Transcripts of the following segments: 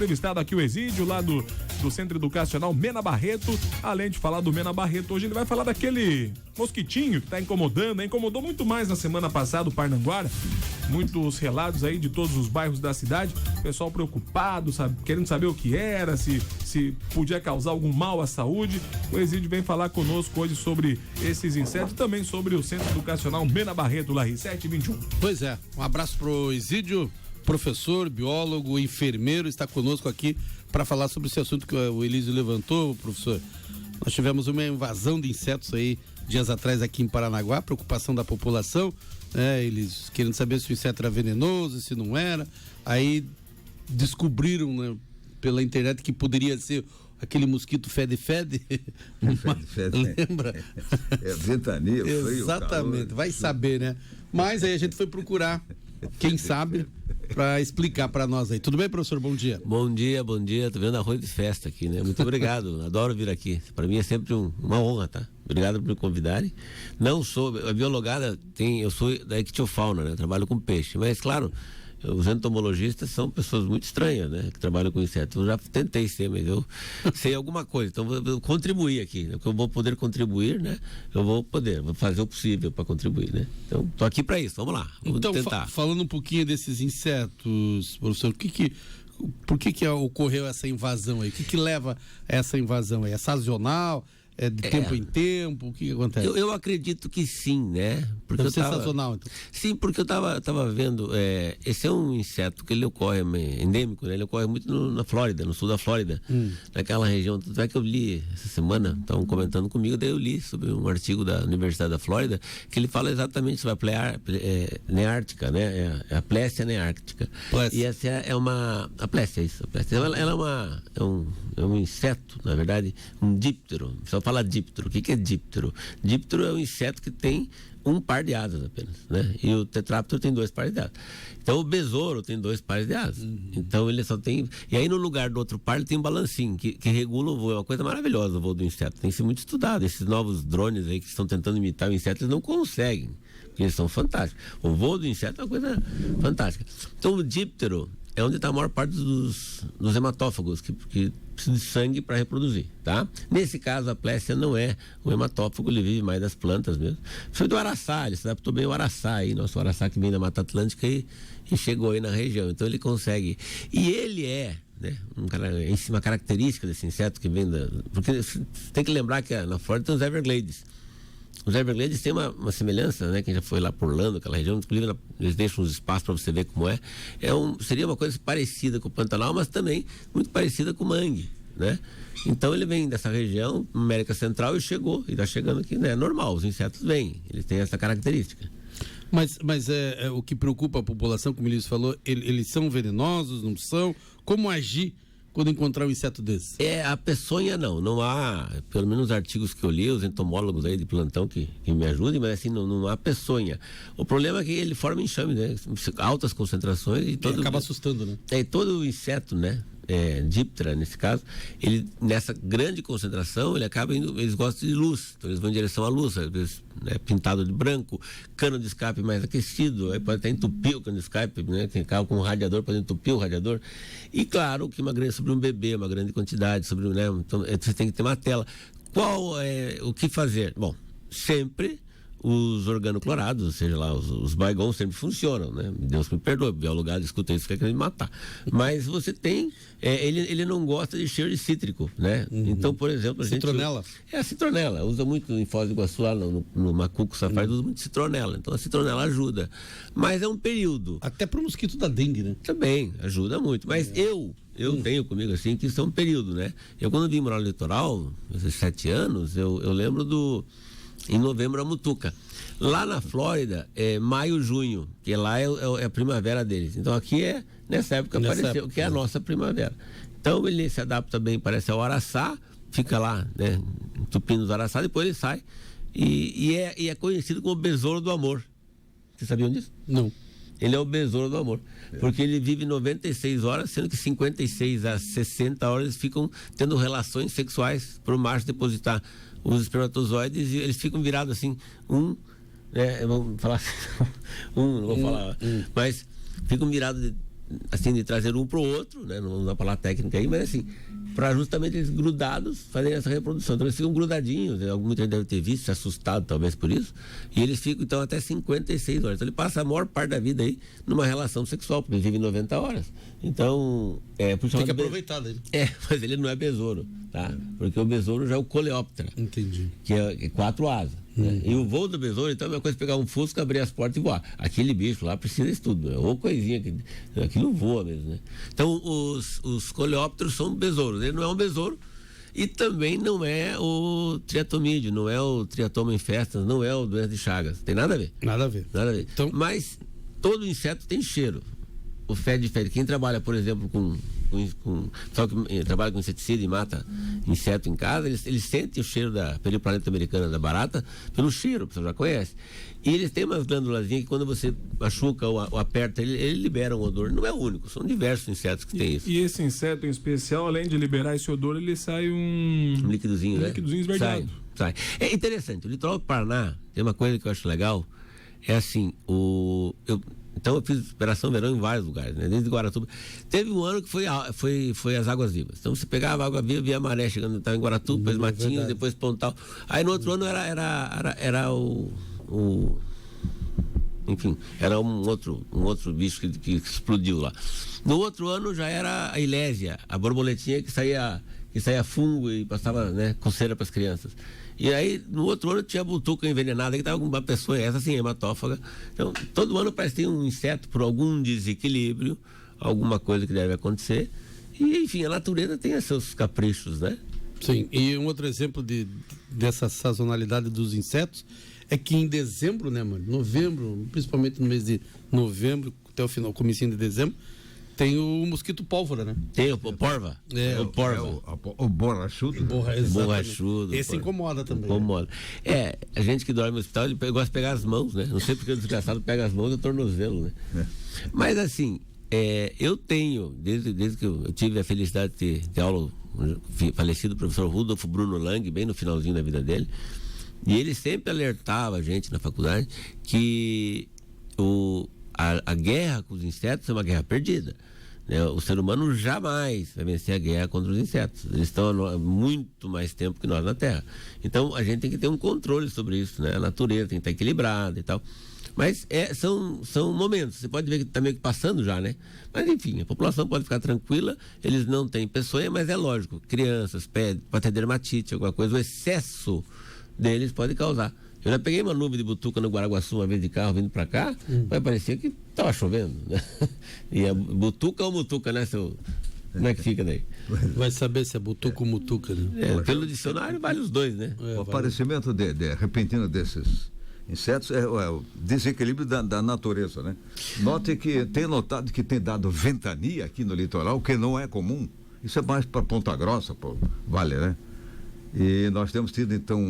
Entrevistado aqui o Exídio, lá do Centro Educacional Mena Barreto. Além de falar do Mena Barreto, hoje ele vai falar daquele mosquitinho que tá incomodando, né? Incomodou muito mais na semana passada o Parnanguara. Muitos relatos aí de todos os bairros da cidade. O pessoal preocupado, sabe, querendo saber o que era, se podia causar algum mal à saúde. O Exídio vem falar conosco hoje sobre esses insetos e também sobre o Centro Educacional Mena Barreto, lá, 721. Pois é, um abraço pro Exídio. Professor, biólogo, enfermeiro, está conosco aqui para falar sobre esse assunto que o Elísio levantou, professor. Nós tivemos uma invasão de insetos aí dias atrás aqui em Paranaguá, preocupação da população, né? Eles querendo saber se o inseto era venenoso, se não era. Aí descobriram, né, pela internet que poderia ser aquele mosquito fede-fede. Lembra? É ventania, frio. Exatamente, calor. Vai saber, né? Mas aí a gente foi procurar, quem sabe, para explicar para nós aí. Tudo bem, professor? Bom dia. Bom dia. Tô vendo arroz de festa aqui, né? Muito obrigado, adoro vir aqui. Para mim é sempre uma honra, tá? Obrigado por me convidarem. Não sou, a biologada eu sou da ictiofauna, né? Trabalho com peixe, mas claro, os entomologistas são pessoas muito estranhas, né? Que trabalham com insetos. Eu já tentei ser, mas eu sei alguma coisa. Então vou contribuir aqui, né? Eu vou poder contribuir, né? Vou fazer o possível para contribuir, né? Então, tô aqui para isso. Vamos lá. Vamos tentar. Falando um pouquinho desses insetos, professor, por que ocorreu essa invasão aí? O que leva a essa invasão aí? É sazonal? É de tempo em tempo? O que acontece? Eu acredito que sim, né? Porque deve ser sazonal, então. Sim, porque eu tava vendo, esse é um inseto que ele ocorre, endêmico, né? Ele ocorre muito na Flórida, no sul da Flórida, naquela região. Tanto é que eu li essa semana, estavam comentando comigo, daí eu li sobre um artigo da Universidade da Flórida, que ele fala exatamente sobre a neártica, né? É a Plécia neártica. E essa a Plécia, isso. A Plécia. Ela é um inseto, na verdade, um díptero. Só fala díptero. O que é díptero? Díptero é um inseto que tem um par de asas apenas, né? E o tetráptero tem 2 pares de asas. Então o besouro tem 2 pares de asas. Então ele só tem... E aí no lugar do outro par ele tem um balancinho que regula o voo. É uma coisa maravilhosa o voo do inseto. Tem que ser muito estudado. Esses novos drones aí que estão tentando imitar o inseto, eles não conseguem. Porque eles são fantásticos. O voo do inseto é uma coisa fantástica. Então o díptero é onde está a maior parte dos hematófagos que precisam de sangue para reproduzir, tá? Nesse caso, a Plécia não é um hematófago, ele vive mais das plantas mesmo. Foi do araçá, ele se adaptou bem ao araçá aí, nosso araçá que vem da Mata Atlântica e chegou aí na região. Então ele consegue. E ele né, uma característica desse inseto que vem porque você tem que lembrar que na Flórida tem os Everglades. Os Everglades têm uma semelhança, né? Quem já foi lá por Orlando, aquela região, inclusive eles deixam uns espaços para você ver como é. Seria uma coisa parecida com o Pantanal, mas também muito parecida com o mangue, né? Então ele vem dessa região, América Central, e chegou, e está chegando aqui, né? É normal, os insetos vêm, eles têm essa característica. Mas o que preocupa a população, como o Elísio falou, eles são venenosos, não são? Como agir quando encontrar um inseto desse? A peçonha não há, pelo menos os artigos que eu li, os entomólogos aí de plantão que me ajudem, mas assim, não há peçonha. O problema é que ele forma enxame, né? Altas concentrações e acaba assustando, né? Todo inseto, né? Díptera, nesse caso, ele, nessa grande concentração, eles gostam de luz, então eles vão em direção à luz, às vezes, né, pintado de branco, cano de escape mais aquecido, aí pode até entupir o cano de escape, né? Tem carro com um radiador, pode entupir o radiador, e claro, que sobre um bebê, uma grande quantidade, né? Então, você tem que ter uma tela. Qual é o que fazer? Bom, sempre os organoclorados, ou seja lá, os Baygon sempre funcionam, né? Deus me perdoe, o biologado escuta isso, quer me matar. Mas você tem, ele não gosta de cheiro de cítrico, né? Então, por exemplo, citronela? A citronela, usa muito em Foz do Iguaçu, lá no Macuco Safari, usa muito citronela, então a citronela ajuda. Mas é um período. Até pro mosquito da dengue, né? Também, ajuda muito, mas eu tenho comigo assim, que isso é um período, né? Eu quando vim morar no litoral, esses 7 anos, eu lembro em novembro a mutuca. Lá na Flórida é maio, junho, que lá é a primavera deles. Então aqui nessa época apareceu, que é a nossa primavera. Então ele se adapta bem, parece ao araçá, fica lá, né, entupindo os araçá, depois ele sai e é conhecido como besouro do amor. Vocês sabiam disso? Não. Ele é o besouro do amor, porque ele vive 96 horas, sendo que 56 a 60 horas eles ficam tendo relações sexuais para o macho depositar os espermatozoides, e eles ficam virados assim, vamos falar assim, não vou falar, mas ficam virados assim, de trazer um pro outro, né? Não vamos usar a palavra técnica aí, mas assim, para justamente eles grudados fazerem essa reprodução. Então eles ficam grudadinhos, muita gente deve ter visto, se assustado talvez por isso, e eles ficam então até 56 horas. Então ele passa a maior parte da vida aí numa relação sexual, porque ele vive 90 horas. Então, tem que aproveitar dele. Mas ele não é besouro, tá? Porque o besouro já é o coleóptera. Entendi. Que é 4 asas. Né? E o voo do besouro, então, é uma coisa pegar um fusca, abrir as portas e voar. Aquele bicho lá precisa de estudo, né? Ou coisinha que aquilo voa mesmo, né? Então, os coleópteros são besouros. Ele não é um besouro e também não é o triatomídeo, não é o triatoma infestas, não é o doença de Chagas. Tem nada a ver. Nada a ver. Nada a ver. Então... Mas todo inseto tem cheiro. O fede. Quem trabalha, por exemplo, com pessoal que trabalha com inseticida e mata inseto em casa, eles sentem o cheiro da periplaneta americana da barata pelo cheiro, você já conhece. E eles têm umas glândulazinhas que quando você machuca ou aperta, ele libera um odor. Não é o único, são diversos insetos que tem isso. E esse inseto em especial, além de liberar esse odor, ele sai um líquidozinho, né? Líquidozinho esverdeado. Sai. É interessante, o litoral do Paraná tem uma coisa que eu acho legal, é assim, então eu fiz operação verão em vários lugares, né? Desde Guaratuba. Teve um ano que foi as águas vivas. Então você pegava a água viva, via a maré chegando, estava em Guaratuba, depois Matinhos, depois Pontal. Aí no outro ano era enfim, era um outro bicho que explodiu lá. No outro ano já era a ilésia, a borboletinha que saía fungo e passava, né, coceira para as crianças. E aí, no outro ano, tinha a butuca envenenada, que estava com uma pessoa, essa sim, hematófaga. Então, todo ano parece que tem um inseto por algum desequilíbrio, alguma coisa que deve acontecer. E, enfim, a natureza tem seus caprichos, né? Sim, e um outro exemplo dessa sazonalidade dos insetos é que em dezembro, né, mano? Novembro, principalmente no mês de novembro, até o final, comecinho de dezembro, tem o mosquito pólvora, né? Tem o porva. O porva. O borrachudo. Borrachudo. Esse incomoda também. Incomoda. Né? A gente que dorme no hospital, ele gosta de pegar as mãos, né? Não sei porque o desgraçado pega as mãos e o tornozelo, né? Mas assim, eu tenho, desde que eu tive a felicidade de ter aula, falecido professor Rudolf Bruno Lang, bem no finalzinho da vida dele, e ele sempre alertava a gente na faculdade que a guerra com os insetos é uma guerra perdida. Né? O ser humano jamais vai vencer a guerra contra os insetos. Eles estão há muito mais tempo que nós na Terra. Então a gente tem que ter um controle sobre isso, né? A natureza tem que estar equilibrada e tal. Mas são momentos. Você pode ver que está meio que passando já, né? Mas enfim, a população pode ficar tranquila. Eles não têm peçonha, mas é lógico. Crianças, pode ter dermatite, alguma coisa. O excesso deles pode causar. Eu já peguei uma nuvem de butuca no Guaraguaçu uma vez de carro vindo pra cá, mas parecia que tava chovendo, né? E é butuca ou mutuca, né, seu? Como é que fica daí? Vai saber se é butuca ou mutuca, né? Pelo dicionário vale os dois, né? O aparecimento repentino desses insetos é o desequilíbrio da natureza, né? Note que tem notado que tem dado ventania aqui no litoral, o que não é comum. Isso é mais para Ponta Grossa, Vale, né? E nós temos tido, então,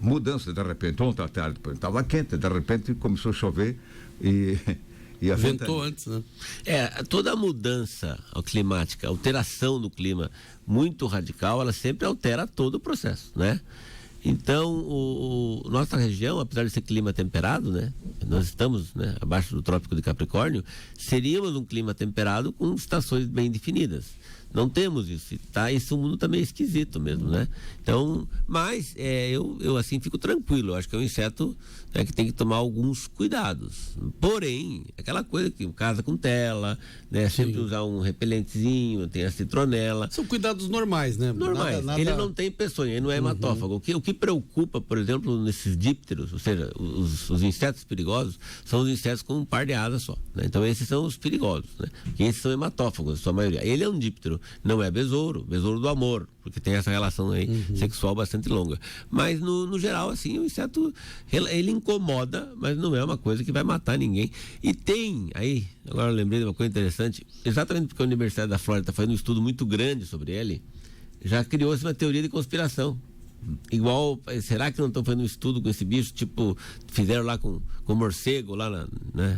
mudança, de repente, ontem à tarde, estava quente, de repente começou a chover e a ventou antes, né? Toda mudança climática, alteração do clima muito radical, ela sempre altera todo o processo, né? Então, nossa região, apesar de ser clima temperado, né? Nós estamos, né, abaixo do Trópico de Capricórnio, seríamos um clima temperado com estações bem definidas. Não temos isso, tá? Esse mundo tá meio esquisito mesmo, né? Então, mas eu assim fico tranquilo. Eu acho que é um inseto, né, que tem que tomar alguns cuidados. Porém, aquela coisa que casa com tela, né? Sim. Sempre usar um repelentezinho, tem a citronela. São cuidados normais, né? Normais. Nada... Ele não tem peçonha, ele não é hematófago. O que preocupa, por exemplo, nesses dípteros, ou seja, os insetos perigosos, são os insetos com um par de asas só, né? Então esses são os perigosos, né? Porque esses são hematófagos, a sua maioria. Ele é um díptero, não é besouro do amor, porque tem essa relação aí sexual bastante longa. Mas no geral, assim, o inseto, ele incomoda, mas não é uma coisa que vai matar ninguém. E tem aí, agora eu lembrei de uma coisa interessante, exatamente porque a Universidade da Flórida está fazendo um estudo muito grande sobre ele, já criou-se uma teoria de conspiração. Igual, será que não estão fazendo um estudo com esse bicho, tipo, fizeram lá com morcego, lá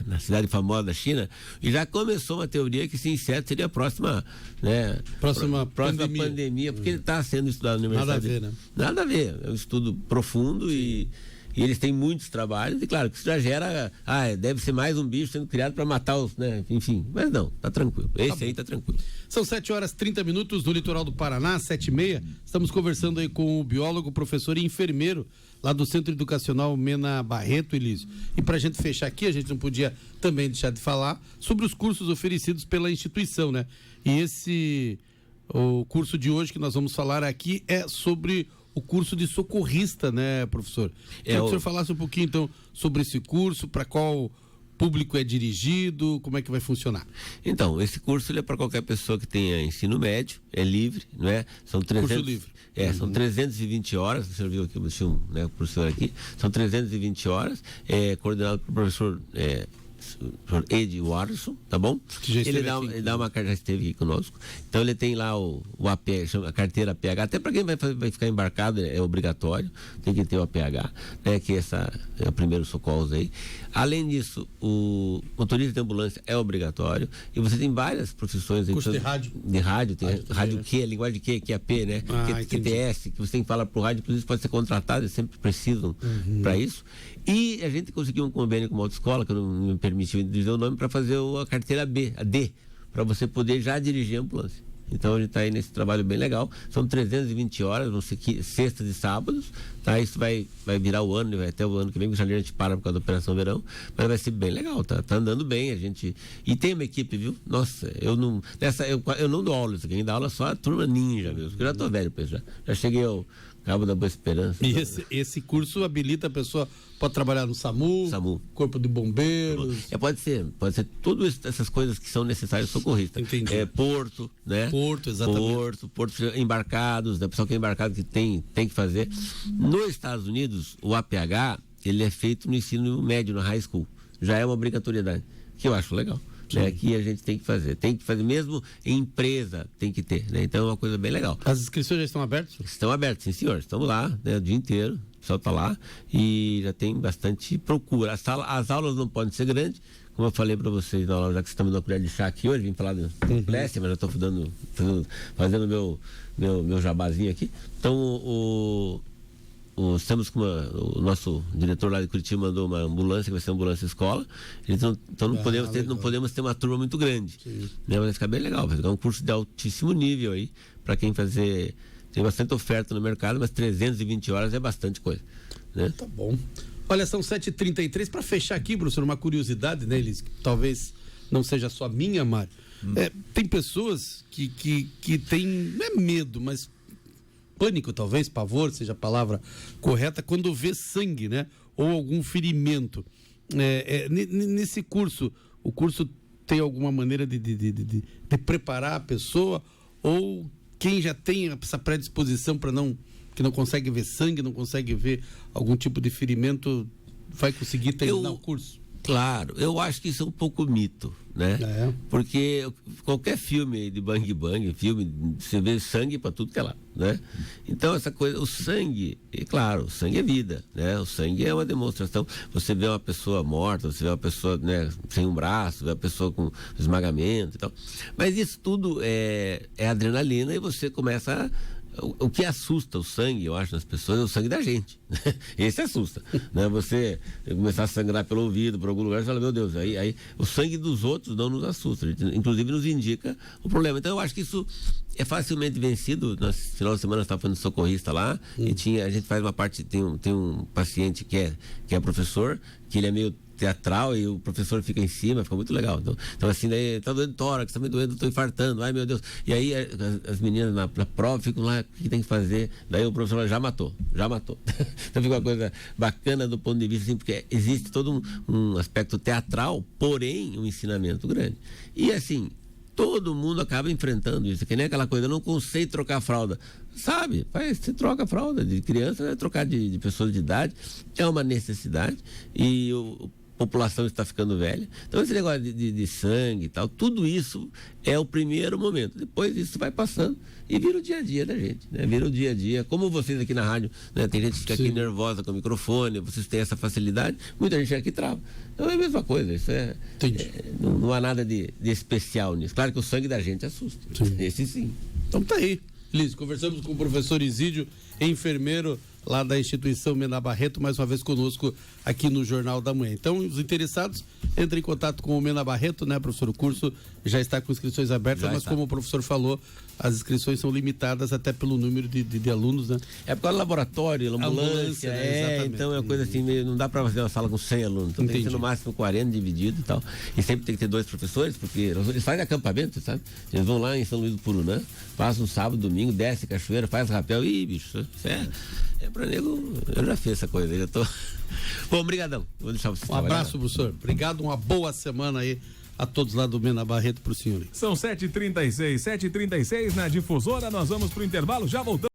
na cidade famosa da China, e já começou uma teoria que esse inseto seria a próxima, né? Próxima pandemia, porque ele está sendo estudado na universidade. Nada a ver, né? Nada a ver, é um estudo profundo e E eles têm muitos trabalhos, e claro que isso já gera, deve ser mais um bicho sendo criado para matar os, né? Enfim, mas não, tá tranquilo. Esse aí tá tranquilo. São 7h30 no litoral do Paraná, 7h30. Estamos conversando aí com o biólogo, professor e enfermeiro lá do Centro Educacional Mena Barreto, Elísio. E para a gente fechar aqui, a gente não podia também deixar de falar sobre os cursos oferecidos pela instituição, né? E o curso de hoje que nós vamos falar aqui é sobre o curso de socorrista, né, professor? Queria que o senhor falasse um pouquinho, então, sobre esse curso, para qual público é dirigido, como é que vai funcionar? Então, esse curso ele é para qualquer pessoa que tenha ensino médio, é livre, não é? São 300, curso livre. São 320 horas, o senhor viu aqui, né, o professor aqui, são 320 horas, coordenado pelo professor Ed Watson, tá bom? Ele dá uma carta, já esteve aqui conosco. Então ele tem lá o AP, chama a carteira APH, até para quem vai ficar embarcado é obrigatório, tem que ter o APH, né? Que essa é o primeiro socorro aí. Além disso, o motorista de ambulância é obrigatório e você tem várias profissões aí. Curso de rádio. De rádio, tem rádio Q, linguagem de QAP, né? QTS, que você tem que falar pro rádio, inclusive pode ser contratado, eles sempre precisam para isso. E a gente conseguiu um convênio com uma autoescola, que não me permitiu dizer o nome, para fazer a carteira D, para você poder já dirigir a ambulância. Então a gente está aí nesse trabalho bem legal. São 320 horas, vão ser sextas e sábados, tá? Isso vai virar o ano, vai até o ano que vem, que a gente para por causa da Operação Verão, mas vai ser bem legal, tá andando bem, a gente... E tem uma equipe, viu? Nossa, eu não dou aula isso aqui, quem dá aula só a turma ninja mesmo, porque eu já tô velho, já cheguei ao Cabo da Boa Esperança. E esse curso habilita a pessoa, pode trabalhar no SAMU. Corpo de Bombeiros. Pode ser todas essas coisas que são necessárias socorristas. Entendi. Porto, né? Porto, exatamente. Porto embarcados, né? Pessoal que é embarcado que tem que fazer. Nos Estados Unidos, o APH, ele é feito no ensino médio, na high school. Já é uma obrigatoriedade, que eu acho legal. Aqui a gente tem que fazer mesmo em empresa tem que ter, né? Então é uma coisa bem legal. As inscrições já estão abertas? Estão abertas, sim senhor, estamos lá, né, o dia inteiro, o pessoal está lá e já tem bastante procura. As aulas não podem ser grandes, como eu falei para vocês na aula, já que vocês estão me dando uma colher de chá aqui hoje, vim falar do Complexo, mas já estou fazendo meu jabazinho aqui. Então estamos com o nosso diretor lá de Curitiba mandou uma ambulância, que vai ser uma ambulância escola, então não podemos ter uma turma muito grande, né? Vai ficar bem legal, vai ficar um curso de altíssimo nível aí, para quem fazer, tem bastante oferta no mercado, mas 320 horas é bastante coisa, né? Tá bom. Olha, são 7h33, para fechar aqui, professor, uma curiosidade, né, Elis, que talvez não seja só minha, Mário. Tem pessoas que têm, não é medo, mas pânico, talvez, pavor seja a palavra correta, quando vê sangue, né? Ou algum ferimento. Nesse curso, o curso tem alguma maneira de preparar a pessoa, ou quem já tem essa predisposição que não consegue ver sangue, não consegue ver algum tipo de ferimento, vai conseguir terminar o curso? Claro, eu acho que isso é um pouco mito, né? Porque qualquer filme de bang, você vê sangue para tudo que é lá, né? Então essa coisa, o sangue é vida, né? O sangue é uma demonstração. Você vê uma pessoa morta, você vê uma pessoa, né, sem um braço, vê uma pessoa com esmagamento e tal. Mas isso tudo é adrenalina e você começa o que assusta o sangue, eu acho, nas pessoas, é o sangue da gente. Esse assusta, né? Você começar a sangrar pelo ouvido, por algum lugar, você fala, meu Deus, aí o sangue dos outros não nos assusta, inclusive nos indica o problema. Então eu acho que isso é facilmente vencido. No final de semana nós estávamos fazendo socorrista lá, e a gente faz uma parte, tem um paciente que é professor, que ele é meio teatral e o professor fica em cima, fica muito legal. Então assim, daí tá doendo tórax, tá me doendo, tô infartando, ai meu Deus. E aí as meninas na prova ficam lá, o que tem que fazer? Daí o professor já matou. Então fica uma coisa bacana do ponto de vista, assim, porque existe todo um aspecto teatral, porém um ensinamento grande. E assim, todo mundo acaba enfrentando isso, que nem aquela coisa, eu não consigo trocar a fralda. Sabe, você troca a fralda de criança, vai trocar de pessoas de idade, é uma necessidade, e a população está ficando velha. Então esse negócio de sangue e tal, tudo isso é o primeiro momento. Depois isso vai passando e vira o dia a dia da gente, né? Vira o dia a dia. Como vocês aqui na rádio, né? Tem gente que fica aqui nervosa com o microfone, vocês têm essa facilidade, muita gente aqui trava. Então é a mesma coisa, isso não há nada de especial nisso. Claro que o sangue da gente assusta. Esse sim. Então tá aí. Liz, conversamos com o professor Isídio, enfermeiro lá da instituição Mena Barreto, mais uma vez conosco aqui no Jornal da Manhã. Então, os interessados, entrem em contato com o Mena Barreto, né, professor? O curso já está com inscrições abertas, mas como o professor falou, as inscrições são limitadas até pelo número de alunos, né? É por causa do laboratório, ambulância, né? Então é uma coisa assim, não dá para fazer uma sala com 100 alunos, então tem que ser no máximo 40 dividido e tal. E sempre tem que ter 2 professores, porque eles fazem acampamento, sabe? Eles vão lá em São Luís do Purunã, passam sábado, domingo, desce cachoeira, faz rapel, bicho, isso é pra nego, eu já fiz essa coisa, eu tô... Bom, brigadão. Vou deixar você trabalhar. Abraço, professor. Obrigado, uma boa semana aí a todos lá do Mena Barreto pro senhor. São 7h36 na Difusora, nós vamos pro intervalo, já voltamos.